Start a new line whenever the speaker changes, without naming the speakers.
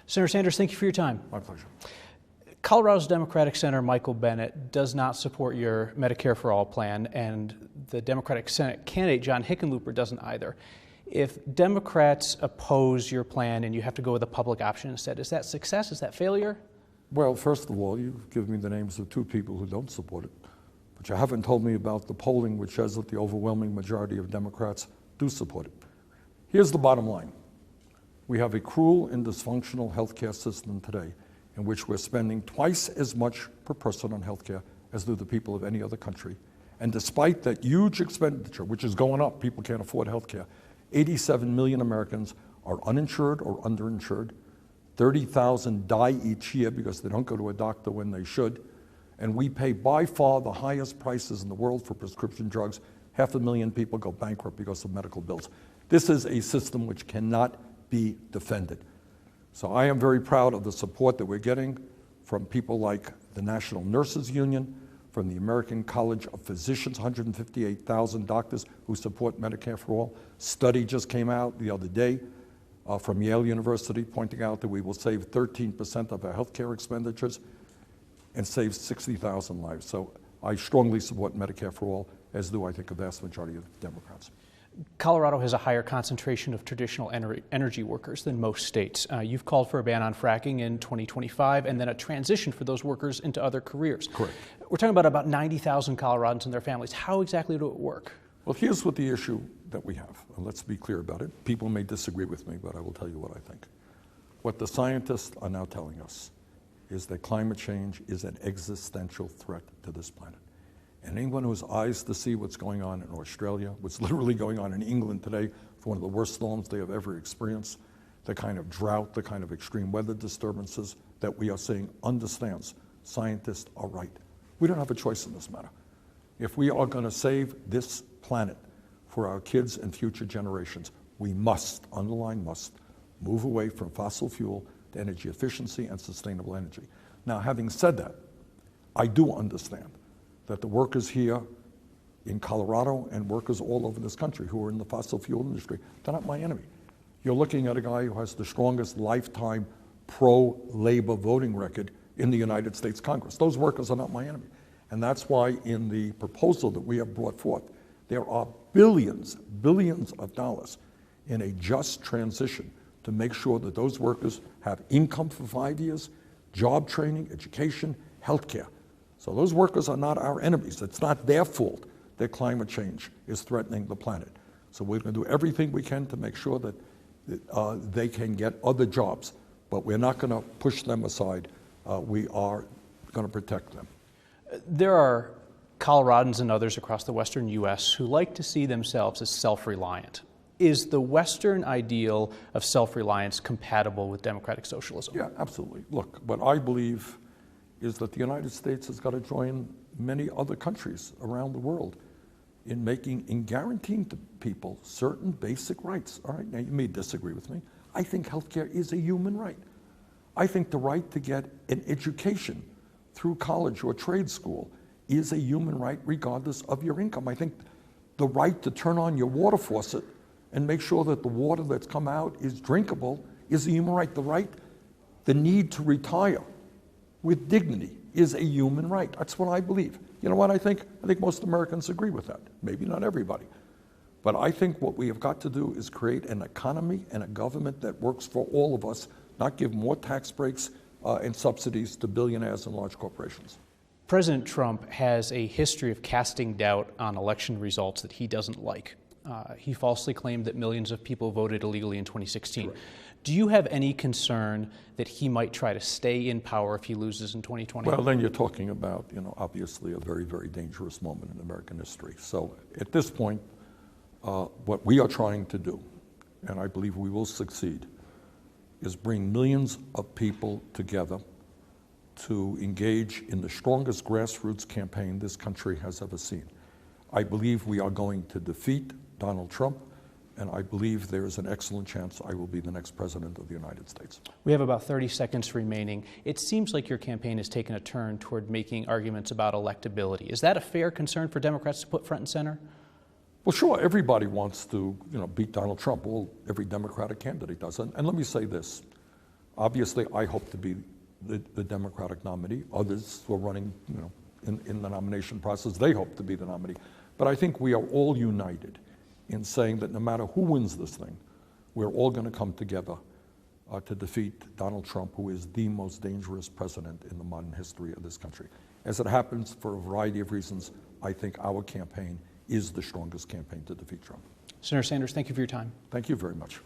Senator Sanders, thank you for your time.
My pleasure.
Colorado's Democratic Senator Michael Bennet does not support your Medicare for All plan, and the Democratic Senate candidate John Hickenlooper doesn't either. If Democrats oppose your plan and you have to go with a public option instead, is that success? Is that failure?
Well, first of all, you've given me the names of two people who don't support it, but you haven't told me about the polling which says that the overwhelming majority of Democrats do support it. Here's the bottom line. We have a cruel and dysfunctional healthcare system today in which we're spending twice as much per person on healthcare as do the people of any other country. And despite that huge expenditure, which is going up, people can't afford healthcare, 87 million Americans are uninsured or underinsured. 30,000 die each year because they don't go to a doctor when they should. And we pay by far the highest prices in the world for prescription drugs. 500,000 people go bankrupt because of medical bills. This is a system which cannot be defended. So I am very proud of the support that we're getting from people like the National Nurses Union, from the American College of Physicians, 158,000 doctors who support Medicare for All. Study just came out the other day from Yale University pointing out that we will save 13% of our healthcare expenditures and save 60,000 lives. So I strongly support Medicare for All, as do I think a vast majority of Democrats.
Colorado has a higher concentration of traditional energy workers than most states. You've called for a ban on fracking in 2025 and then a transition for those workers into other careers.
Correct.
We're talking about 90,000 Coloradans and their families. How exactly do it work?
Well, here's what the issue that we have. And let's be clear about it. People may disagree with me, but I will tell you what I think. What the scientists are now telling us is that climate change is an existential threat to this planet. And anyone who has eyes to see what's going on in Australia, what's literally going on in England today for one of the worst storms they have ever experienced, the kind of drought, the kind of extreme weather disturbances that we are seeing, understands scientists are right. We don't have a choice in this matter. If we are going to save this planet for our kids and future generations, we must, underline must, move away from fossil fuel to energy efficiency and sustainable energy. Now, having said that, I do understand that the workers here in Colorado and workers all over this country who are in the fossil fuel industry, they're not my enemy. You're looking at a guy who has the strongest lifetime pro-labor voting record in the United States Congress. Those workers are not my enemy. And that's why in the proposal that we have brought forth, there are billions of dollars in a just transition to make sure that those workers have income for 5 years, job training, education, health care. So those workers are not our enemies. It's not their fault that climate change is threatening the planet. So we're going to do everything we can to make sure that they can get other jobs, but we're not going to push them aside. We are going to protect them.
There are Coloradans and others across the western U.S. who like to see themselves as self-reliant. Is the Western ideal of self-reliance compatible with democratic socialism?
Yeah, absolutely. Look, what I believe is that the United States has got to join many other countries around the world in guaranteeing to people certain basic rights. All right, now you may disagree with me. I think healthcare is a human right. I think the right to get an education through college or trade school is a human right regardless of your income. I think the right to turn on your water faucet and make sure that the water that's come out is drinkable is a human right. The need to retire with dignity is a human right. That's what I believe. You know what I think? I think most Americans agree with that. Maybe not everybody. But I think what we have got to do is create an economy and a government that works for all of us, not give more tax breaks and subsidies to billionaires and large corporations.
President Trump has a history of casting doubt on election results that he doesn't like. He falsely claimed that millions of people voted illegally in 2016. Correct. Do you have any concern that he might try to stay in power if he loses in 2020?
Well, then you're talking about, obviously a very, very dangerous moment in American history. So at this point, what we are trying to do, and I believe we will succeed, is bring millions of people together to engage in the strongest grassroots campaign this country has ever seen. I believe we are going to defeat Donald Trump, and I believe there is an excellent chance I will be the next president of the United States.
We have about 30 seconds remaining. It seems like your campaign has taken a turn toward making arguments about electability. Is that a fair concern for Democrats to put front and center?
Well, sure, everybody wants to beat Donald Trump. Well, every Democratic candidate does. And let me say this. Obviously, I hope to be the Democratic nominee. Others who are running, in the nomination process, they hope to be the nominee. But I think we are all united in saying that no matter who wins this thing, we're all going to come together to defeat Donald Trump, who is the most dangerous president in the modern history of this country. As it happens, for a variety of reasons, I think our campaign is the strongest campaign to defeat Trump.
Senator Sanders, thank you for your time.
Thank you very much.